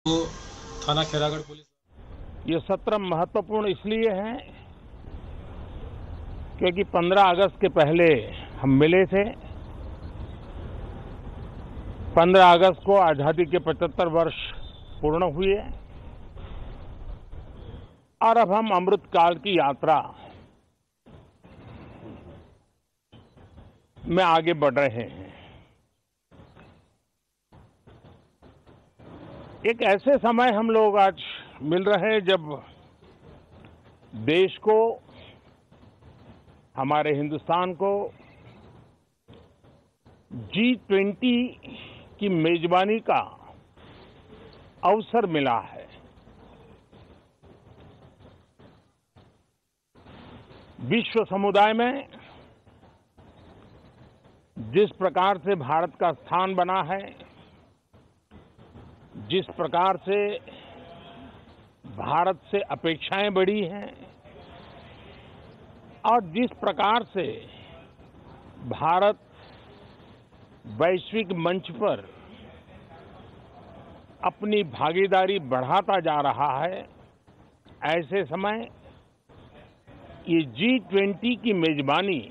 थाना खैरागढ़ पुलिस। ये सत्र महत्वपूर्ण इसलिए है क्योंकि 15 अगस्त के पहले हम मिले थे। 15 अगस्त को आजादी के 75 वर्ष पूर्ण हुए और अब हम अमृत काल की यात्रा में आगे बढ़ रहे हैं। एक ऐसे समय हम लोग आज मिल रहे हैं जब देश को, हमारे हिंदुस्तान को G20 की मेजबानी का अवसर मिला है। विश्व समुदाय में जिस प्रकार से भारत का स्थान बना है, जिस प्रकार से भारत से अपेक्षाएं बढ़ी हैं और जिस प्रकार से भारत वैश्विक मंच पर अपनी भागीदारी बढ़ाता जा रहा है, ऐसे समय ये G20 की मेजबानी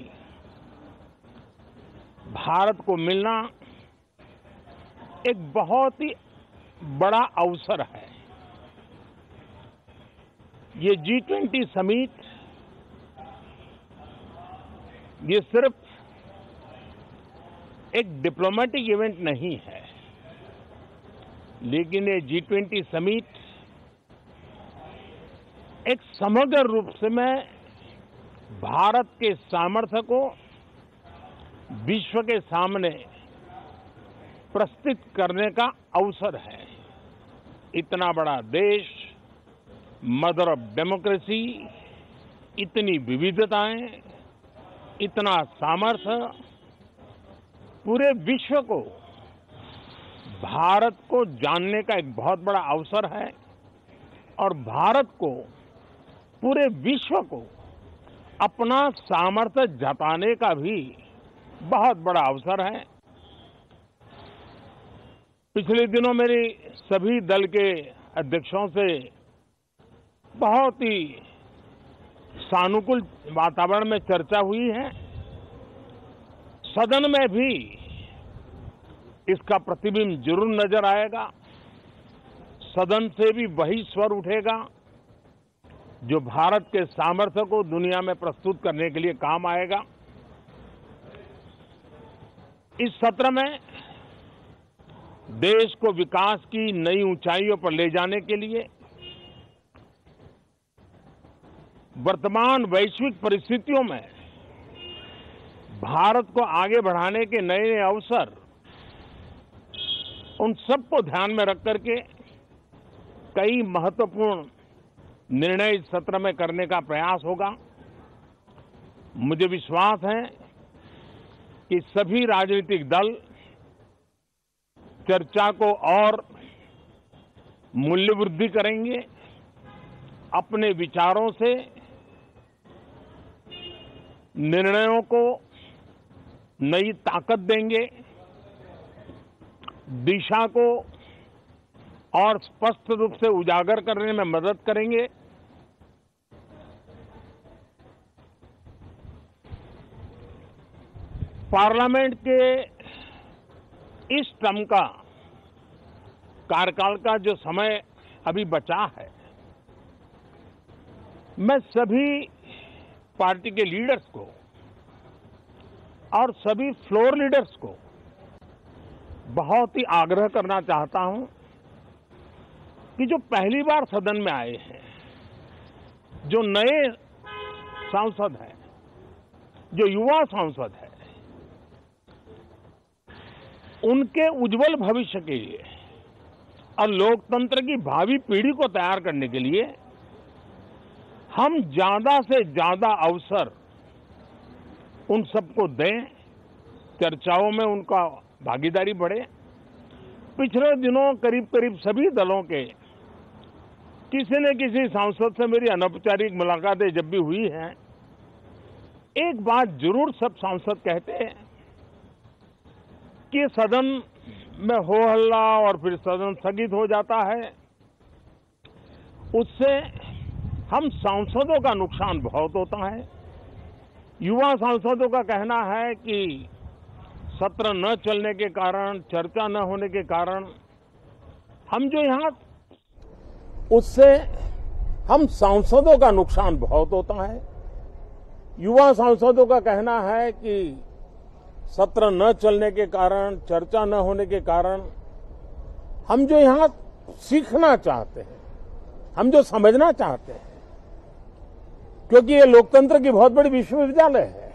भारत को मिलना एक बहुत ही बड़ा अवसर है। ये G20 समिट ये सिर्फ एक डिप्लोमेटिक इवेंट नहीं है, लेकिन ये G20 समिट एक समग्र रूप से मैं भारत के सामर्थ्य को विश्व के सामने प्रस्तुत करने का अवसर है। इतना बड़ा देश, मदर ऑफ डेमोक्रेसी, इतनी विविधताएं, इतना सामर्थ्य, पूरे विश्व को भारत को जानने का एक बहुत बड़ा अवसर है और भारत को, पूरे विश्व को अपना सामर्थ्य जताने का भी बहुत बड़ा अवसर है। पिछले दिनों मेरी सभी दल के अध्यक्षों से बहुत ही सानुकूल वातावरण में चर्चा हुई है। सदन में भी इसका प्रतिबिंब जरूर नजर आएगा। सदन से भी वही स्वर उठेगा जो भारत के सामर्थ्य को दुनिया में प्रस्तुत करने के लिए काम आएगा। इस सत्र में देश को विकास की नई ऊंचाइयों पर ले जाने के लिए वर्तमान वैश्विक परिस्थितियों में भारत को आगे बढ़ाने के नए नए अवसर, उन सबको ध्यान में रख करके कई महत्वपूर्ण निर्णय इस सत्र में करने का प्रयास होगा। मुझे विश्वास है कि सभी राजनीतिक दल चर्चा को और मूल्य वृद्धि करेंगे, अपने विचारों से निर्णयों को नई ताकत देंगे, दिशा को और स्पष्ट रूप से उजागर करने में मदद करेंगे। पार्लियामेंट के इस टर्म का कार्यकाल का जो समय अभी बचा है, मैं सभी पार्टी के लीडर्स को और सभी फ्लोर लीडर्स को बहुत ही आग्रह करना चाहता हूं कि जो पहली बार सदन में आए हैं, जो नए सांसद हैं, जो युवा सांसद हैं, उनके उज्जवल भविष्य के लिए और लोकतंत्र की भावी पीढ़ी को तैयार करने के लिए हम ज्यादा से ज्यादा अवसर उन सबको दें, चर्चाओं में उनका भागीदारी बढ़े। पिछले दिनों करीब करीब सभी दलों के किसी न किसी सांसद से मेरी अनौपचारिक मुलाकातें जब भी हुई हैं, एक बात जरूर सब सांसद कहते हैं कि सदन में हो हल्ला और फिर सदन स्थगित हो जाता है, उससे हम सांसदों का नुकसान बहुत होता है। युवा सांसदों का कहना है कि सत्र न चलने के कारण, चर्चा न होने के कारण हम जो यहाँ, उससे हम सांसदों का नुकसान बहुत होता है। युवा सांसदों का कहना है कि सत्र न चलने के कारण, चर्चा न होने के कारण हम जो यहाँ सीखना चाहते हैं, हम जो समझना चाहते हैं, क्योंकि ये लोकतंत्र की बहुत बड़ी विश्वविद्यालय है,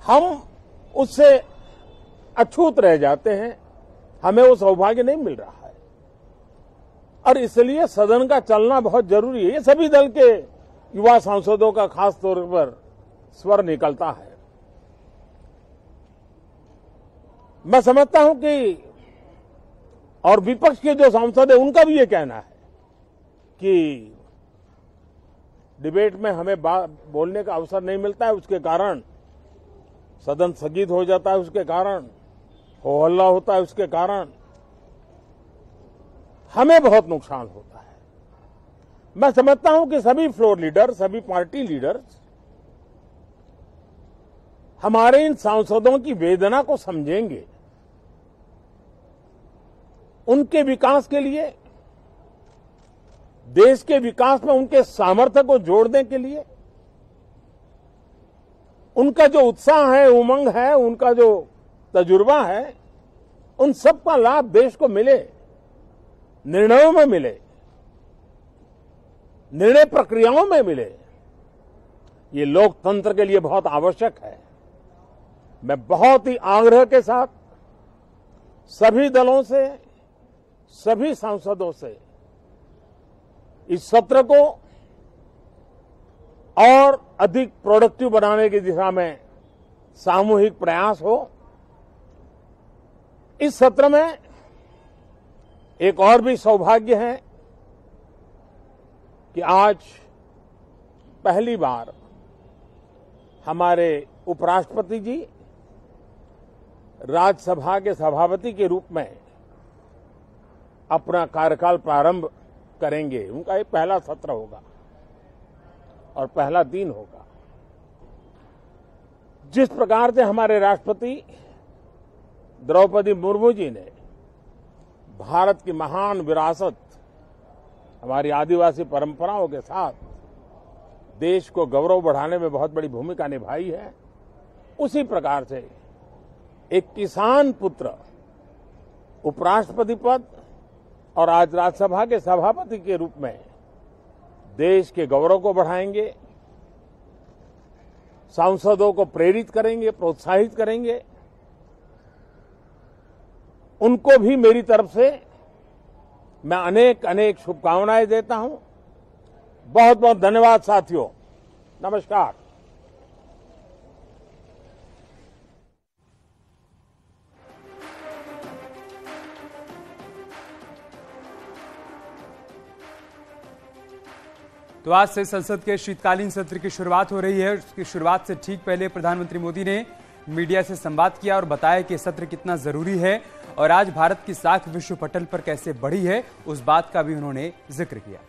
हम उससे अछूत रह जाते हैं, हमें वो सौभाग्य नहीं मिल रहा है। और इसलिए सदन का चलना बहुत जरूरी है। ये सभी दल के युवा सांसदों का खास तौर पर स्वर निकलता है। मैं समझता हूं कि और विपक्ष के जो सांसद है उनका भी ये कहना है कि डिबेट में हमें बोलने का अवसर नहीं मिलता है, उसके कारण सदन स्थगित हो जाता है, उसके कारण हो हल्ला होता है, उसके कारण हमें बहुत नुकसान होता है। मैं समझता हूं कि सभी फ्लोर लीडर, सभी पार्टी लीडर्स हमारे इन सांसदों की वेदना को समझेंगे, उनके विकास के लिए, देश के विकास में उनके सामर्थ्य को जोड़ने के लिए, उनका जो उत्साह है, उमंग है, उनका जो तजुर्बा है, उन सब का लाभ देश को मिले, निर्णयों में मिले, निर्णय प्रक्रियाओं में मिले। ये लोकतंत्र के लिए बहुत आवश्यक है। मैं बहुत ही आग्रह के साथ सभी दलों से, सभी सांसदों से इस सत्र को और अधिक प्रोडक्टिव बनाने की दिशा में सामूहिक प्रयास हो। इस सत्र में एक और भी सौभाग्य है कि आज पहली बार हमारे उपराष्ट्रपति जी राज्यसभा के सभापति के रूप में अपना कार्यकाल प्रारंभ करेंगे। उनका ये पहला सत्र होगा और पहला दिन होगा। जिस प्रकार से हमारे राष्ट्रपति द्रौपदी मुर्मू जी ने भारत की महान विरासत, हमारी आदिवासी परंपराओं के साथ देश को गौरव बढ़ाने में बहुत बड़ी भूमिका निभाई है, उसी प्रकार से एक किसान पुत्र उपराष्ट्रपति पद और आज राज्यसभा के सभापति के रूप में देश के गौरव को बढ़ाएंगे, सांसदों को प्रेरित करेंगे, प्रोत्साहित करेंगे। उनको भी मेरी तरफ से मैं अनेक अनेक शुभकामनाएं देता हूं। बहुत बहुत धन्यवाद साथियों। नमस्कार। तो आज से संसद के शीतकालीन सत्र की शुरुआत हो रही है। उसकी शुरुआत से ठीक पहले प्रधानमंत्री मोदी ने मीडिया से संवाद किया और बताया कि सत्र कितना जरूरी है और आज भारत की साख विश्व पटल पर कैसे बढ़ी है, उस बात का भी उन्होंने जिक्र किया।